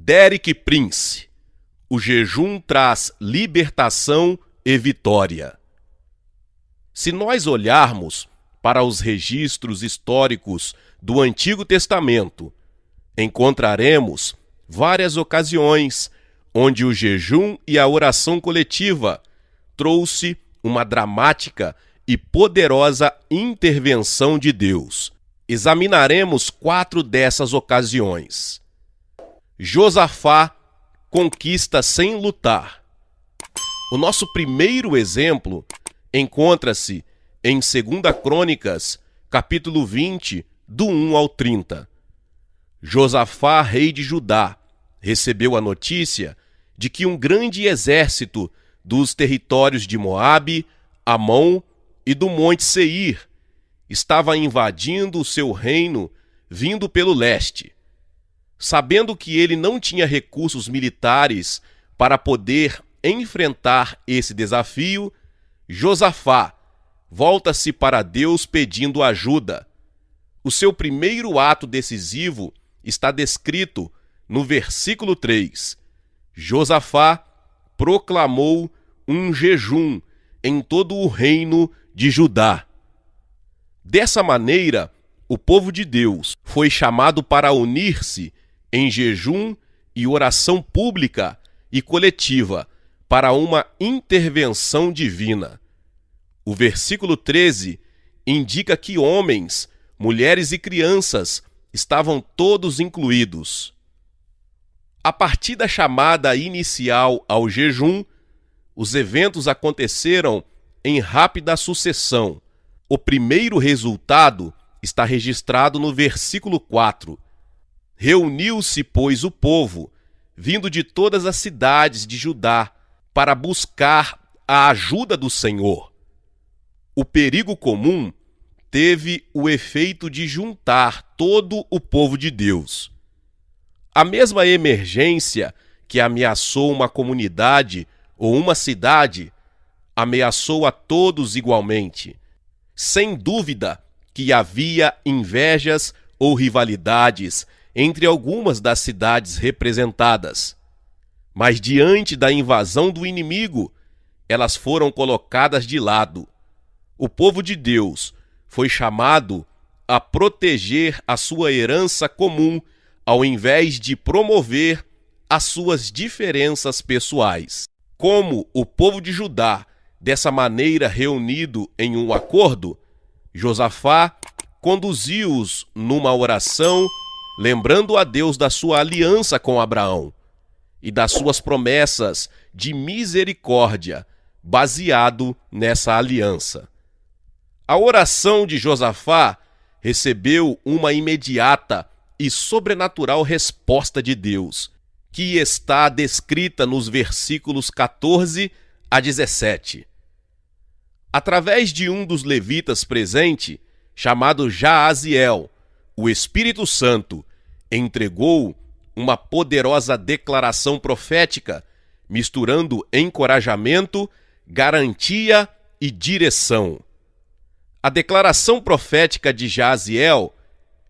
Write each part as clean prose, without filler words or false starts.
Derek Prince. O jejum traz libertação e vitória. Se nós olharmos para os registros históricos do Antigo Testamento, encontraremos várias ocasiões onde o jejum e a oração coletiva trouxe uma dramática e poderosa intervenção de Deus. Examinaremos 4 dessas ocasiões. Josafá conquista sem lutar. O nosso primeiro exemplo encontra-se em 2 Crônicas, capítulo 20, do 1 ao 30. Josafá, rei de Judá, recebeu a notícia de que um grande exército dos territórios de Moabe, Amon e do Monte Seir estava invadindo o seu reino, vindo pelo leste. Sabendo que ele não tinha recursos militares para poder enfrentar esse desafio, Josafá volta-se para Deus pedindo ajuda. O seu primeiro ato decisivo está descrito no versículo 3. Josafá proclamou um jejum em todo o reino de Judá. Dessa maneira, o povo de Deus foi chamado para unir-se em jejum e oração pública e coletiva para uma intervenção divina. O versículo 13 indica que homens, mulheres e crianças estavam todos incluídos. A partir da chamada inicial ao jejum, os eventos aconteceram em rápida sucessão. O primeiro resultado está registrado no versículo 4. Reuniu-se, pois, o povo, vindo de todas as cidades de Judá, para buscar a ajuda do Senhor. O perigo comum teve o efeito de juntar todo o povo de Deus. A mesma emergência que ameaçou uma comunidade ou uma cidade, ameaçou a todos igualmente. Sem dúvida que havia invejas ou rivalidades entre algumas das cidades representadas. Mas diante da invasão do inimigo, elas foram colocadas de lado. O povo de Deus foi chamado a proteger a sua herança comum, ao invés de promover as suas diferenças pessoais. Como o povo de Judá, dessa maneira reunido em um acordo, Josafá conduziu-os numa oração, lembrando a Deus da sua aliança com Abraão e das suas promessas de misericórdia, baseado nessa aliança. A oração de Josafá recebeu uma imediata e sobrenatural resposta de Deus, que está descrita nos versículos 14 a 17. Através de um dos levitas presente, chamado Jaaziel, o Espírito Santo entregou uma poderosa declaração profética, misturando encorajamento, garantia e direção. A declaração profética de Jaaziel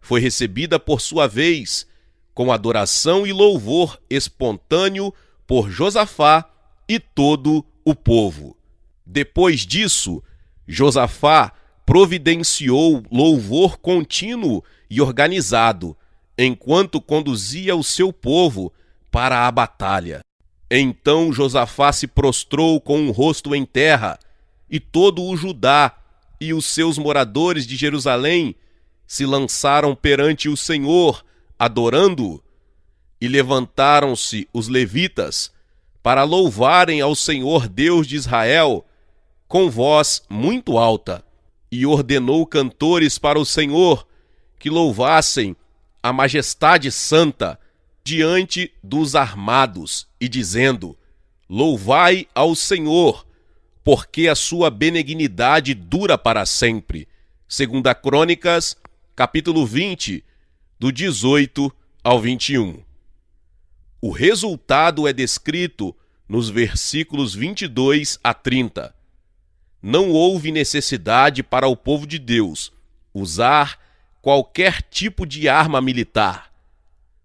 foi recebida por sua vez com adoração e louvor espontâneo por Josafá e todo o povo. Depois disso, Josafá providenciou louvor contínuo e organizado, enquanto conduzia o seu povo para a batalha. Então Josafá se prostrou com o rosto em terra, e todo o Judá e os seus moradores de Jerusalém se lançaram perante o Senhor, adorando-o, e levantaram-se os levitas para louvarem ao Senhor Deus de Israel com voz muito alta, e ordenou cantores para o Senhor que louvassem a majestade santa diante dos armados, e dizendo: Louvai ao Senhor, porque a sua benignidade dura para sempre. 2 Crônicas, capítulo 20, do 18 ao 21. O resultado é descrito nos versículos 22 a 30. Não houve necessidade para o povo de Deus usar qualquer tipo de arma militar.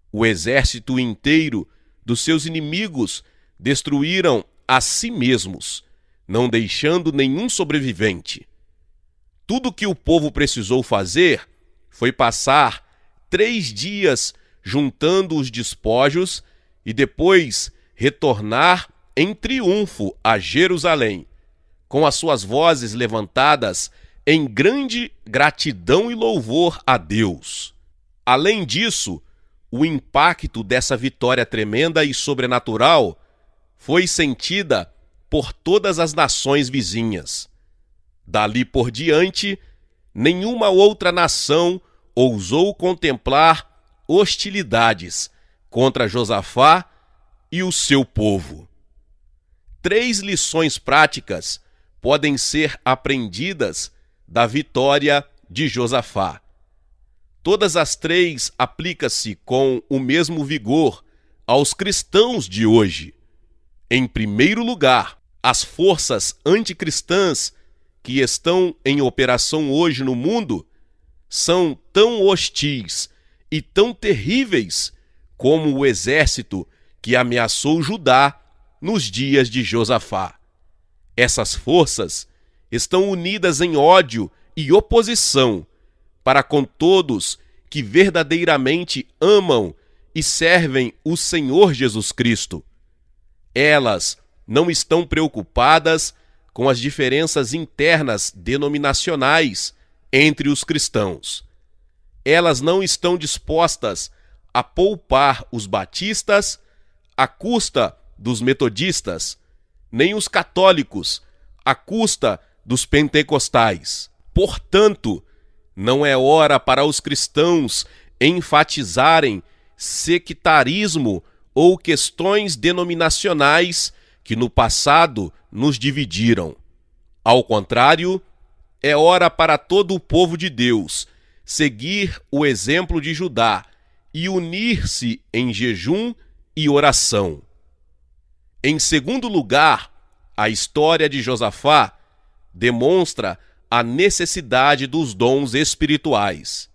O exército inteiro dos seus inimigos, destruíram a si mesmos, não deixando nenhum sobrevivente. Tudo o que o povo precisou fazer foi passar 3 dias juntando os despojos e depois retornar em triunfo a Jerusalém, com as suas vozes levantadas em grande gratidão e louvor a Deus. Além disso, o impacto dessa vitória tremenda e sobrenatural foi sentida por todas as nações vizinhas. Dali por diante, nenhuma outra nação ousou contemplar hostilidades contra Josafá e o seu povo. 3 lições práticas podem ser aprendidas da vitória de Josafá. Todas as 3 aplicam-se com o mesmo vigor aos cristãos de hoje. Em primeiro lugar, as forças anticristãs que estão em operação hoje no mundo são tão hostis e tão terríveis como o exército que ameaçou Judá nos dias de Josafá. Essas forças estão unidas em ódio e oposição para com todos que verdadeiramente amam e servem o Senhor Jesus Cristo. Elas não estão preocupadas com as diferenças internas denominacionais entre os cristãos. Elas não estão dispostas a poupar os batistas à custa dos metodistas, nem os católicos à custa dos pentecostais. Portanto, não é hora para os cristãos enfatizarem sectarismo ou questões denominacionais que no passado nos dividiram. Ao contrário, é hora para todo o povo de Deus seguir o exemplo de Judá e unir-se em jejum e oração. Em segundo lugar, a história de Josafá demonstra a necessidade dos dons espirituais.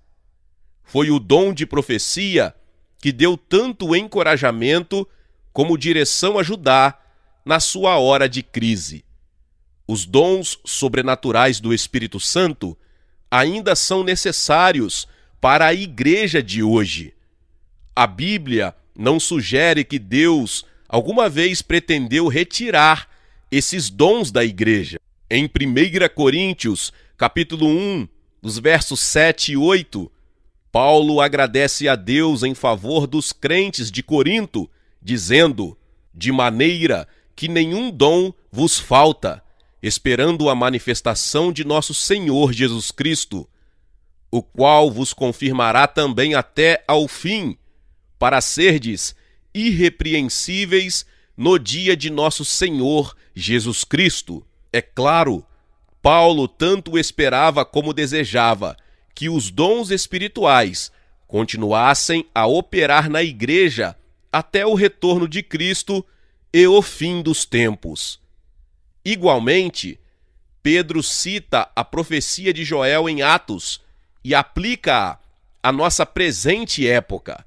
Foi o dom de profecia que deu tanto encorajamento como direção a Judá na sua hora de crise. Os dons sobrenaturais do Espírito Santo ainda são necessários para a igreja de hoje. A Bíblia não sugere que Deus alguma vez pretendeu retirar esses dons da igreja. Em 1 Coríntios, capítulo 1, dos versos 7 e 8, Paulo agradece a Deus em favor dos crentes de Corinto, dizendo: de maneira que nenhum dom vos falta, esperando a manifestação de nosso Senhor Jesus Cristo, o qual vos confirmará também até ao fim, para serdes irrepreensíveis no dia de nosso Senhor Jesus Cristo. É claro, Paulo tanto esperava como desejava que os dons espirituais continuassem a operar na igreja até o retorno de Cristo e o fim dos tempos. Igualmente, Pedro cita a profecia de Joel em Atos e aplica-a à nossa presente época.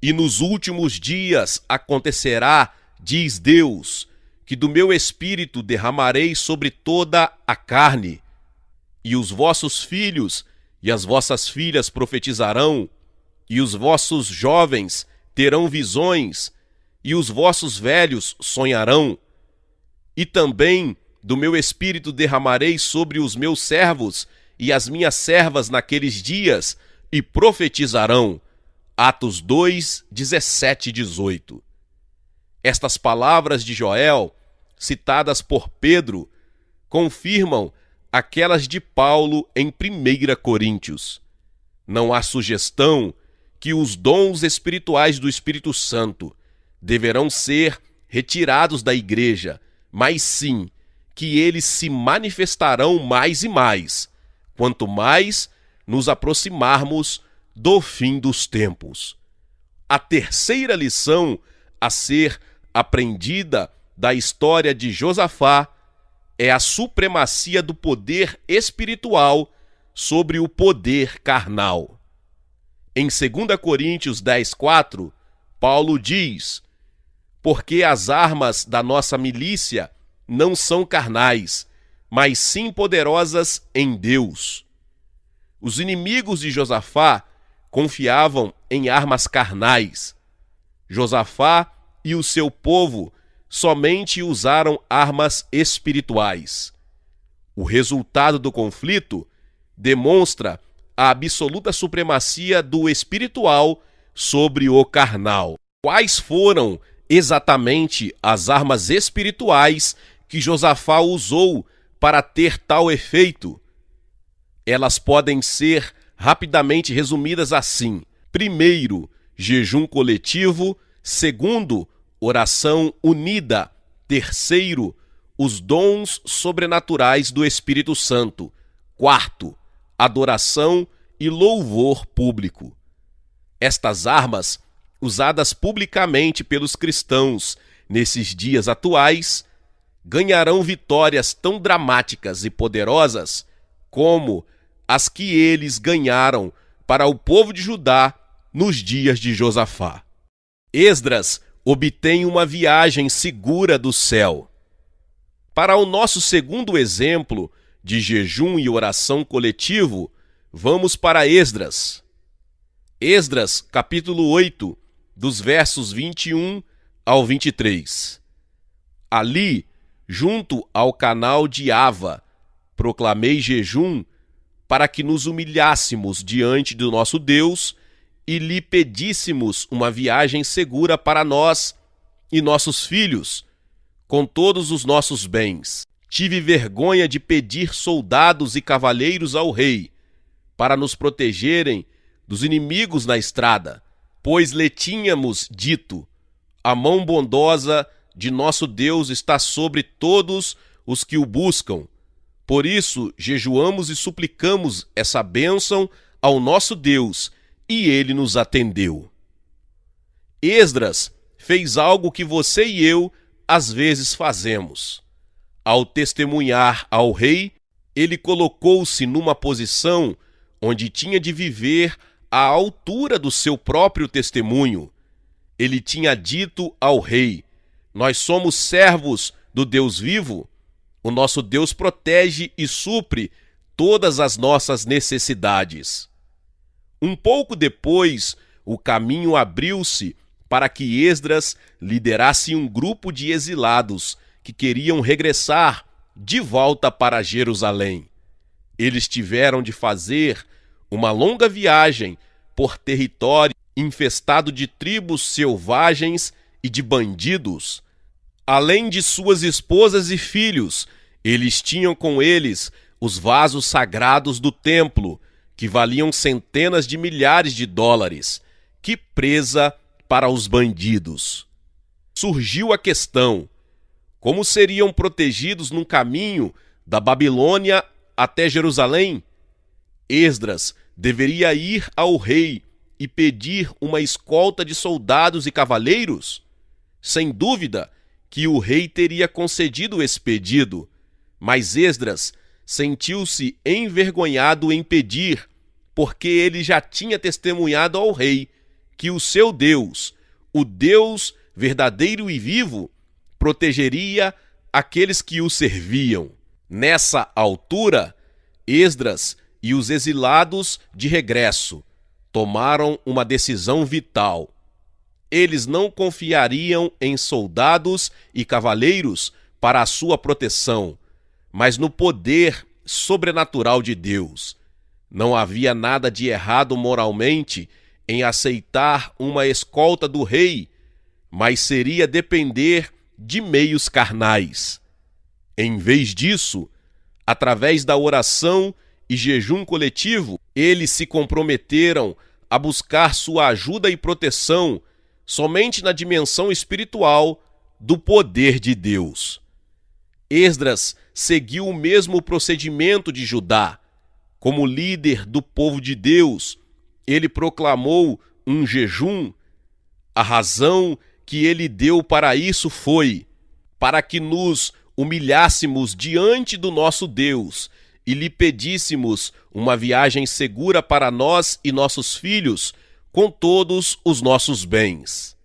E nos últimos dias acontecerá, diz Deus, que do meu espírito derramarei sobre toda a carne, e os vossos filhos e as vossas filhas profetizarão, e os vossos jovens terão visões, e os vossos velhos sonharão. E também do meu espírito derramarei sobre os meus servos e as minhas servas naqueles dias, e profetizarão. Atos 2, 17 e 18. Estas palavras de Joel, citadas por Pedro, confirmam aquelas de Paulo em 1 Coríntios. Não há sugestão que os dons espirituais do Espírito Santo deverão ser retirados da igreja, mas sim que eles se manifestarão mais e mais, quanto mais nos aproximarmos do fim dos tempos. A terceira lição a ser aprendida da história de Josafá é a supremacia do poder espiritual sobre o poder carnal. Em 2 Coríntios 10:4, Paulo diz: porque as armas da nossa milícia não são carnais, mas sim poderosas em Deus. Os inimigos de Josafá confiavam em armas carnais. Josafá e o seu povo somente usaram armas espirituais. O resultado do conflito demonstra a absoluta supremacia do espiritual sobre o carnal. Quais foram exatamente as armas espirituais que Josafá usou para ter tal efeito? Elas podem ser rapidamente resumidas assim: primeiro, jejum coletivo; segundo, oração unida; terceiro, os dons sobrenaturais do Espírito Santo; quarto, adoração e louvor público. Estas armas, usadas publicamente pelos cristãos nesses dias atuais, ganharão vitórias tão dramáticas e poderosas como as que eles ganharam para o povo de Judá nos dias de Josafá. Esdras obtém uma viagem segura do céu. Para o nosso segundo exemplo de jejum e oração coletivo, vamos para Esdras. Esdras, capítulo 8, dos versos 21 ao 23. Ali, junto ao canal de Ava, proclamei jejum para que nos humilhássemos diante do nosso Deus e lhe pedíssemos uma viagem segura para nós e nossos filhos, com todos os nossos bens. Tive vergonha de pedir soldados e cavaleiros ao rei, para nos protegerem dos inimigos na estrada, pois lhe tínhamos dito: a mão bondosa de nosso Deus está sobre todos os que o buscam. Por isso, jejuamos e suplicamos essa bênção ao nosso Deus, e ele nos atendeu. Esdras fez algo que você e eu às vezes fazemos. Ao testemunhar ao rei, ele colocou-se numa posição onde tinha de viver à altura do seu próprio testemunho. Ele tinha dito ao rei: nós somos servos do Deus vivo. O nosso Deus protege e supre todas as nossas necessidades. Um pouco depois, o caminho abriu-se para que Esdras liderasse um grupo de exilados que queriam regressar de volta para Jerusalém. Eles tiveram de fazer uma longa viagem por território infestado de tribos selvagens e de bandidos. Além de suas esposas e filhos, eles tinham com eles os vasos sagrados do templo, que valiam centenas de milhares de dólares. Que presa para os bandidos! Surgiu a questão: como seriam protegidos no caminho da Babilônia até Jerusalém? Esdras deveria ir ao rei e pedir uma escolta de soldados e cavaleiros? Sem dúvida que o rei teria concedido esse pedido, mas Esdras sentiu-se envergonhado em pedir, porque ele já tinha testemunhado ao rei que o seu Deus, o Deus verdadeiro e vivo, protegeria aqueles que o serviam. Nessa altura, Esdras e os exilados de regresso tomaram uma decisão vital. Eles não confiariam em soldados e cavaleiros para a sua proteção, mas no poder sobrenatural de Deus. Não havia nada de errado moralmente em aceitar uma escolta do rei, mas seria depender de meios carnais. Em vez disso, através da oração e jejum coletivo, eles se comprometeram a buscar sua ajuda e proteção somente na dimensão espiritual do poder de Deus. Esdras seguiu o mesmo procedimento de Judá. Como líder do povo de Deus, ele proclamou um jejum. A razão que ele deu para isso foi para que nos humilhássemos diante do nosso Deus e lhe pedíssemos uma viagem segura para nós e nossos filhos, com todos os nossos bens.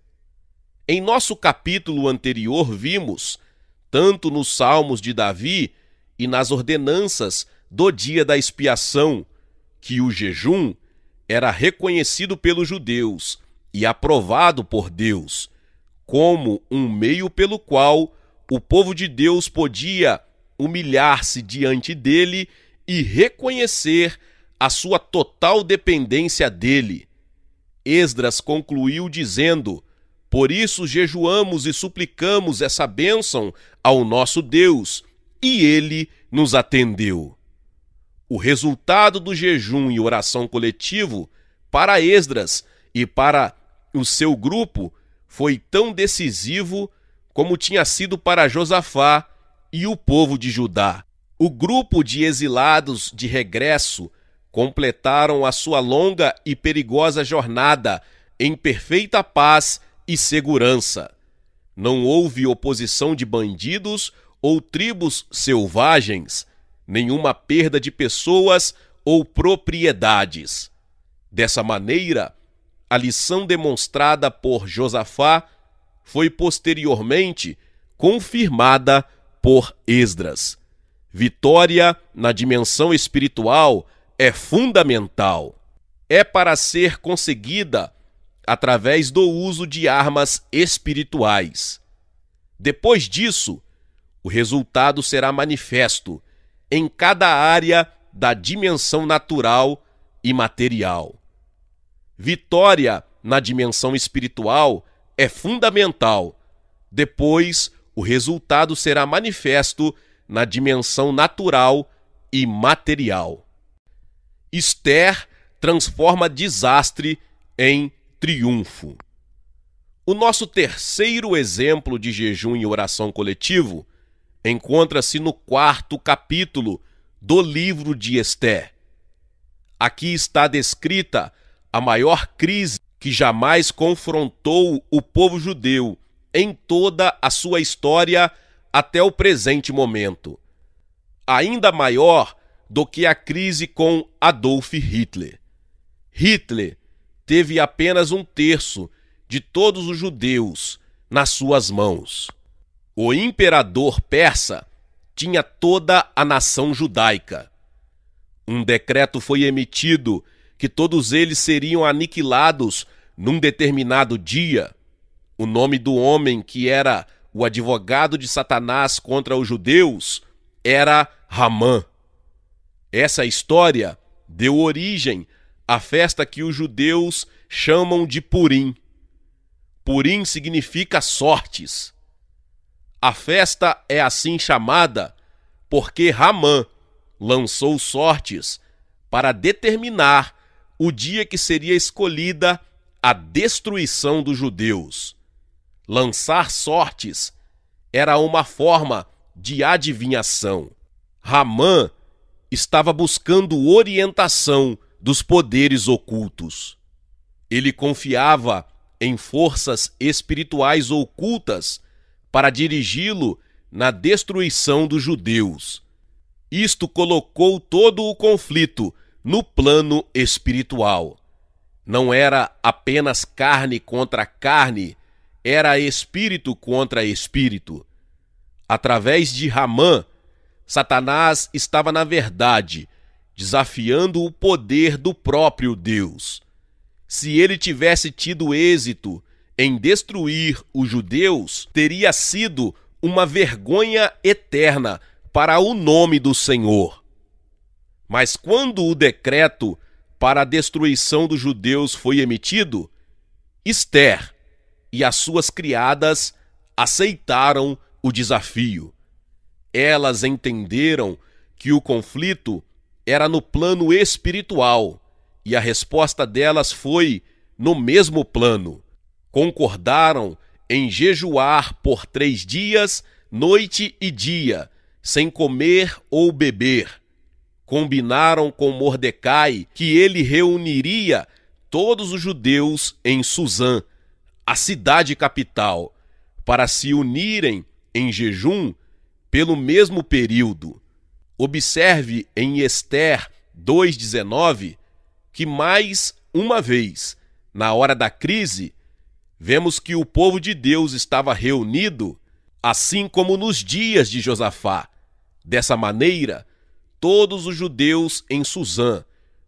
Em nosso capítulo anterior vimos, tanto nos Salmos de Davi e nas ordenanças do dia da expiação, que o jejum era reconhecido pelos judeus e aprovado por Deus como um meio pelo qual o povo de Deus podia humilhar-se diante dele e reconhecer a sua total dependência dele. Esdras concluiu dizendo: por isso jejuamos e suplicamos essa bênção ao nosso Deus, e ele nos atendeu. O resultado do jejum e oração coletivo para Esdras e para o seu grupo foi tão decisivo como tinha sido para Josafá e o povo de Judá. O grupo de exilados de regresso completaram a sua longa e perigosa jornada em perfeita paz e segurança. Não houve oposição de bandidos ou tribos selvagens, nenhuma perda de pessoas ou propriedades. Dessa maneira, a lição demonstrada por Josafá foi posteriormente confirmada por Esdras. Vitória na dimensão espiritual é fundamental. É para ser conseguida através do uso de armas espirituais. Depois disso, o resultado será manifesto em cada área da dimensão natural e material. Vitória na dimensão espiritual é fundamental. Depois, o resultado será manifesto na dimensão natural e material. Ester transforma desastre em triunfo. O nosso terceiro exemplo de jejum e oração coletivo encontra-se no 4º capítulo do livro de Ester. Aqui está descrita a maior crise que jamais confrontou o povo judeu em toda a sua história até o presente momento. Ainda maior do que a crise com Adolf Hitler. Hitler teve apenas 1/3 de todos os judeus nas suas mãos. O imperador persa tinha toda a nação judaica. Um decreto foi emitido que todos eles seriam aniquilados num determinado dia. O nome do homem que era o advogado de Satanás contra os judeus era Ramã. Essa história deu origem à festa que os judeus chamam de Purim. Purim significa sortes. A festa é assim chamada porque Ramã lançou sortes para determinar o dia que seria escolhida a destruição dos judeus. Lançar sortes era uma forma de adivinhação. Ramã estava buscando orientação dos poderes ocultos. Ele confiava em forças espirituais ocultas para dirigi-lo na destruição dos judeus. Isto colocou todo o conflito no plano espiritual. Não era apenas carne contra carne, era espírito contra espírito. Através de Ramã, Satanás estava, na verdade, desafiando o poder do próprio Deus. Se ele tivesse tido êxito em destruir os judeus, teria sido uma vergonha eterna para o nome do Senhor. Mas quando o decreto para a destruição dos judeus foi emitido, Ester e as suas criadas aceitaram o desafio. Elas entenderam que o conflito era no plano espiritual e a resposta delas foi no mesmo plano. Concordaram em jejuar por 3 dias, noite e dia, sem comer ou beber. Combinaram com Mordecai que ele reuniria todos os judeus em Susã, a cidade capital, para se unirem em jejum pelo mesmo período. Observe em Ester 2,19 que mais uma vez, na hora da crise, vemos que o povo de Deus estava reunido, assim como nos dias de Josafá. Dessa maneira, todos os judeus em Susã,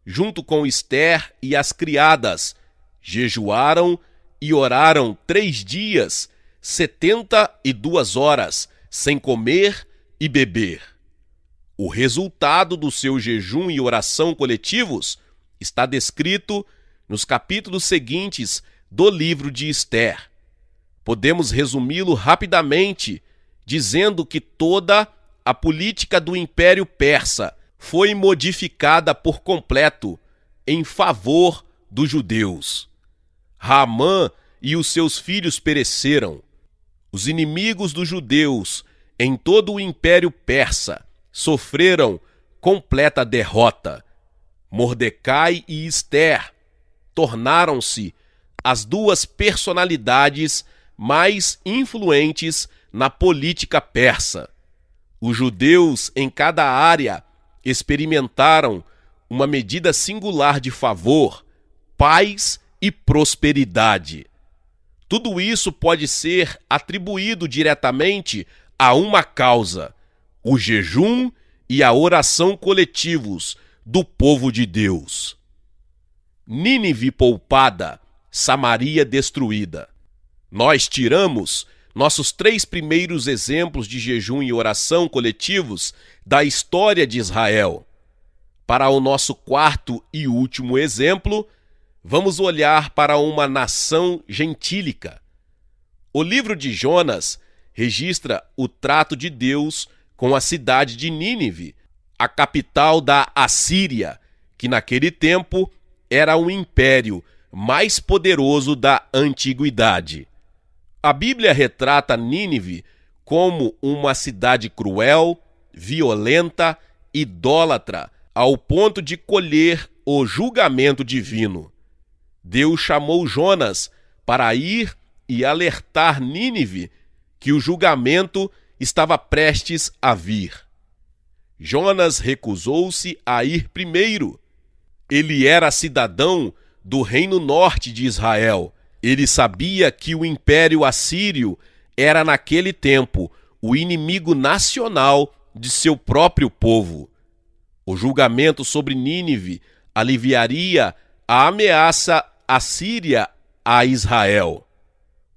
junto com Ester e as criadas, jejuaram e oraram 3 dias, 72 horas, sem comer e beber. O resultado do seu jejum e oração coletivos está descrito nos capítulos seguintes do livro de Ester. Podemos resumi-lo rapidamente, dizendo que toda a política do Império Persa foi modificada por completo em favor dos judeus. Haamã e os seus filhos pereceram. Os inimigos dos judeus em todo o Império Persa sofreram completa derrota. Mordecai e Ester tornaram-se as 2 personalidades mais influentes na política persa. Os judeus em cada área experimentaram uma medida singular de favor, paz e prosperidade. Tudo isso pode ser atribuído diretamente a uma causa: o jejum e a oração coletivos do povo de Deus. Nínive poupada, Samaria destruída. Nós tiramos nossos 3 primeiros exemplos de jejum e oração coletivos da história de Israel. Para o nosso 4º e último exemplo, vamos olhar para uma nação gentílica. O livro de Jonas registra o trato de Deus com a cidade de Nínive, a capital da Assíria, que naquele tempo era o império mais poderoso da antiguidade. A Bíblia retrata Nínive como uma cidade cruel, violenta, idólatra, ao ponto de colher o julgamento divino. Deus chamou Jonas para ir e alertar Nínive que o julgamento estava prestes a vir. Jonas recusou-se a ir primeiro. Ele era cidadão do reino norte de Israel. Ele sabia que o Império Assírio era naquele tempo o inimigo nacional de seu próprio povo. O julgamento sobre Nínive aliviaria a ameaça assíria a Israel.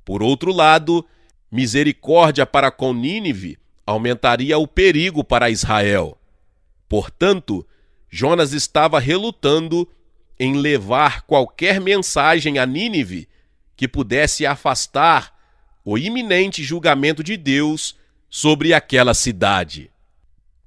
Por outro lado, misericórdia para com Nínive aumentaria o perigo para Israel. Portanto, Jonas estava relutando em levar qualquer mensagem a Nínive que pudesse afastar o iminente julgamento de Deus sobre aquela cidade.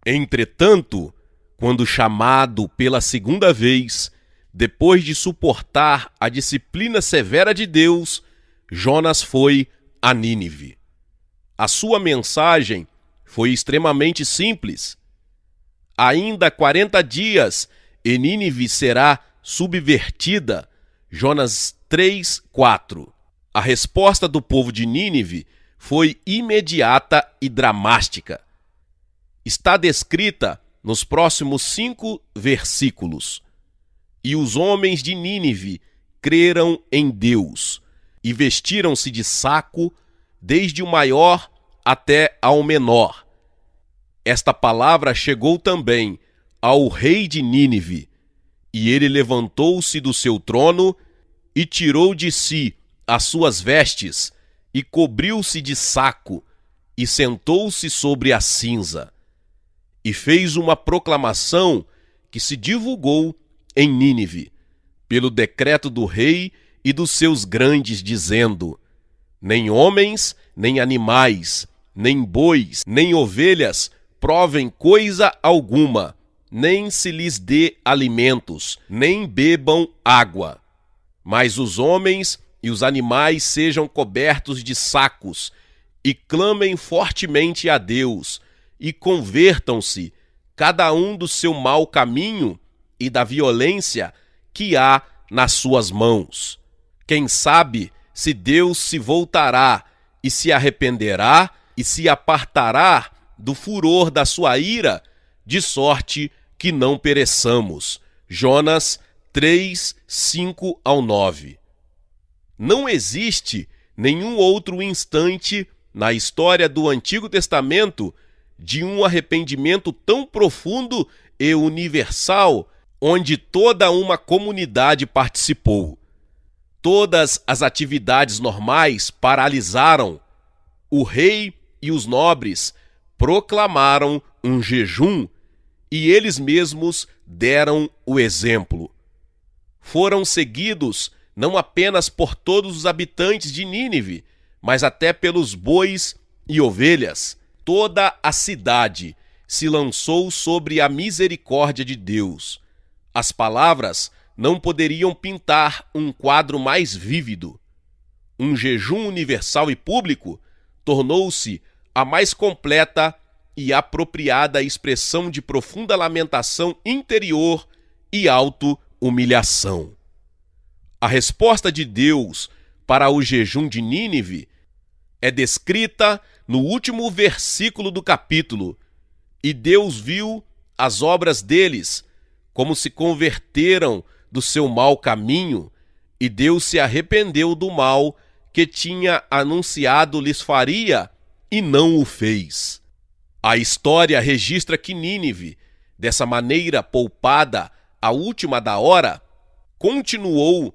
Entretanto, quando chamado pela 2ª vez, depois de suportar a disciplina severa de Deus, Jonas foi a Nínive. A sua mensagem foi extremamente simples. Ainda 40 dias e Nínive será subvertida. Jonas 3:4. A resposta do povo de Nínive foi imediata e dramática. Está descrita nos próximos 5 versículos. E os homens de Nínive creram em Deus e vestiram-se de saco, desde o maior até ao menor. Esta palavra chegou também ao rei de Nínive, e ele levantou-se do seu trono e tirou de si as suas vestes e cobriu-se de saco e sentou-se sobre a cinza. E fez uma proclamação que se divulgou em Nínive, pelo decreto do rei e dos seus grandes, dizendo: nem homens, nem animais, nem bois, nem ovelhas provem coisa alguma, nem se lhes dê alimentos, nem bebam água. Mas os homens e os animais sejam cobertos de sacos, e clamem fortemente a Deus, e convertam-se, cada um do seu mau caminho e da violência que há nas suas mãos. Quem sabe se Deus se voltará e se arrependerá e se apartará do furor da sua ira, de sorte que não pereçamos. Jonas 3, 5 ao 9. Não existe nenhum outro instante na história do Antigo Testamento de um arrependimento tão profundo e universal, onde toda uma comunidade participou. Todas as atividades normais paralisaram. O rei e os nobres proclamaram um jejum e eles mesmos deram o exemplo. Foram seguidos não apenas por todos os habitantes de Nínive, mas até pelos bois e ovelhas. Toda a cidade se lançou sobre a misericórdia de Deus. As palavras não poderiam pintar um quadro mais vívido. Um jejum universal e público tornou-se a mais completa e apropriada expressão de profunda lamentação interior e auto-humilhação. A resposta de Deus para o jejum de Nínive é descrita no último versículo do capítulo. E Deus viu as obras deles, como se converteram do seu mau caminho, e Deus se arrependeu do mal que tinha anunciado lhes faria, e não o fez. A história registra que Nínive, dessa maneira poupada à última da hora, continuou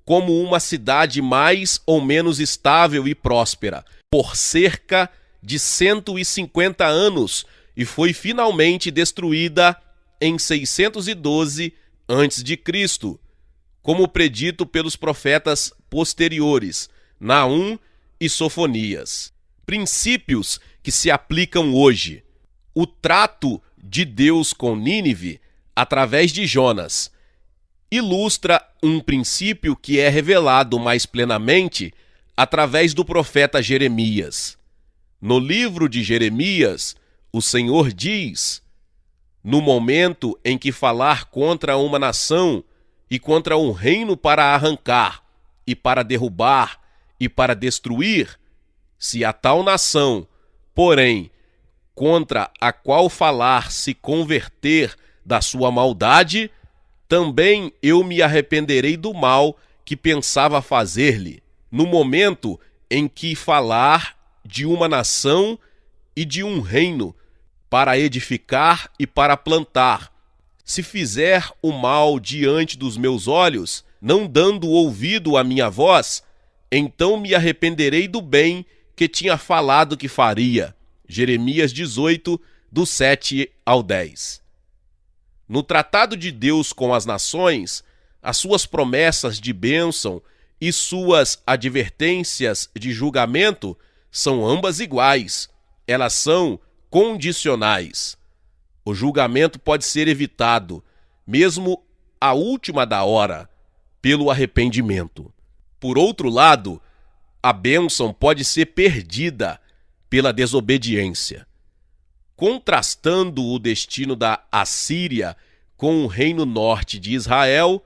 como uma cidade mais ou menos estável e próspera por cerca de 150 anos e foi finalmente destruída em 612 a.C., como predito pelos profetas posteriores, Naum e Sofonias. Princípios que se aplicam hoje. O trato de Deus com Nínive, através de Jonas, ilustra um princípio que é revelado mais plenamente através do profeta Jeremias. No livro de Jeremias, o Senhor diz: no momento em que falar contra uma nação e contra um reino para arrancar, e para derrubar, e para destruir, se a tal nação, porém, contra a qual falar se converter da sua maldade, também eu me arrependerei do mal que pensava fazer-lhe, no momento em que falar de uma nação e de um reino, para edificar e para plantar. Se fizer o mal diante dos meus olhos, não dando ouvido à minha voz, então me arrependerei do bem que tinha falado que faria. Jeremias 18, do 7 ao 10. No tratado de Deus com as nações, as suas promessas de bênção e suas advertências de julgamento são ambas iguais. Elas são condicionais. O julgamento pode ser evitado, mesmo à última da hora, pelo arrependimento. Por outro lado, a bênção pode ser perdida pela desobediência. Contrastando o destino da Assíria com o reino norte de Israel,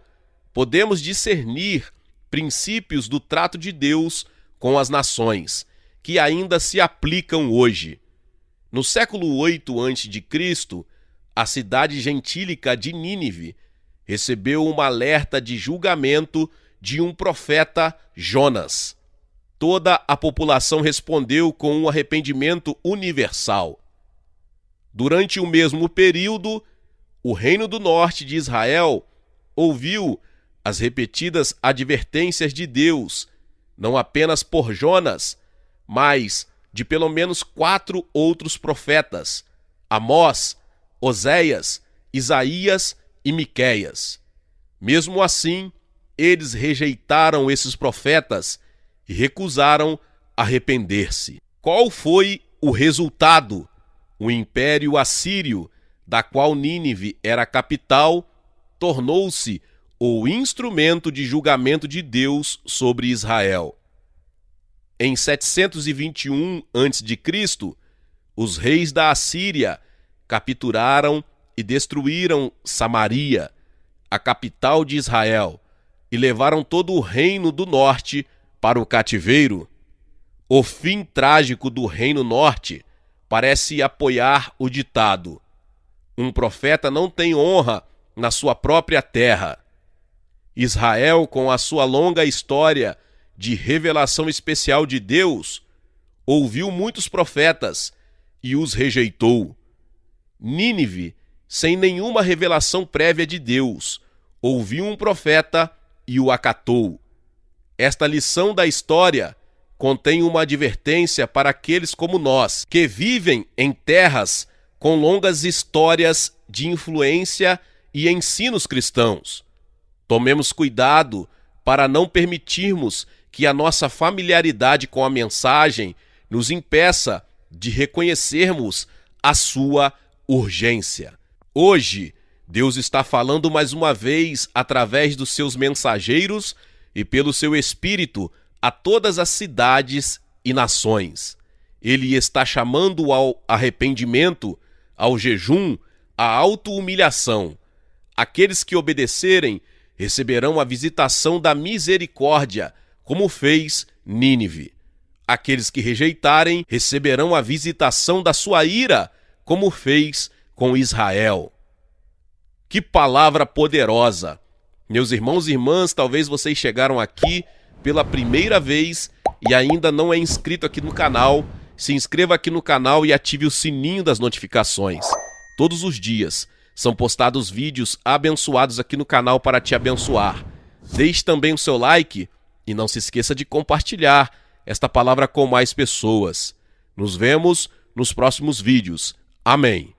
podemos discernir princípios do trato de Deus com as nações, que ainda se aplicam hoje. No século 8 a.C., a cidade gentílica de Nínive recebeu uma alerta de julgamento de um profeta, Jonas. Toda a população respondeu com um arrependimento universal. Durante o mesmo período, o reino do norte de Israel ouviu as repetidas advertências de Deus, não apenas por Jonas, mas de pelo menos 4 outros profetas, Amós, Oséias, Isaías e Miqueias. Mesmo assim, eles rejeitaram esses profetas e recusaram arrepender-se. Qual foi o resultado? O Império Assírio, da qual Nínive era a capital, tornou-se o instrumento de julgamento de Deus sobre Israel. Em 721 a.C., os reis da Assíria capturaram e destruíram Samaria, a capital de Israel, e levaram todo o reino do norte para o cativeiro. O fim trágico do reino norte parece apoiar o ditado: um profeta não tem honra na sua própria terra. Israel, com a sua longa história de revelação especial de Deus, ouviu muitos profetas e os rejeitou. Nínive, sem nenhuma revelação prévia de Deus, ouviu um profeta e o acatou. Esta lição da história contém uma advertência para aqueles como nós, que vivem em terras com longas histórias de influência e ensinos cristãos. Tomemos cuidado para não permitirmos que a nossa familiaridade com a mensagem nos impeça de reconhecermos a sua urgência. Hoje, Deus está falando mais uma vez através dos seus mensageiros e pelo seu Espírito a todas as cidades e nações. Ele está chamando ao arrependimento, ao jejum, à auto-humilhação. Aqueles que obedecerem receberão a visitação da misericórdia, como fez Nínive. Aqueles que rejeitarem receberão a visitação da sua ira, como fez com Israel. Que palavra poderosa! Meus irmãos e irmãs, talvez vocês chegaram aqui pela primeira vez e ainda não é inscrito aqui no canal. Se inscreva aqui no canal e ative o sininho das notificações. Todos os dias são postados vídeos abençoados aqui no canal para te abençoar. Deixe também o seu like e não se esqueça de compartilhar esta palavra com mais pessoas. Nos vemos nos próximos vídeos. Amém.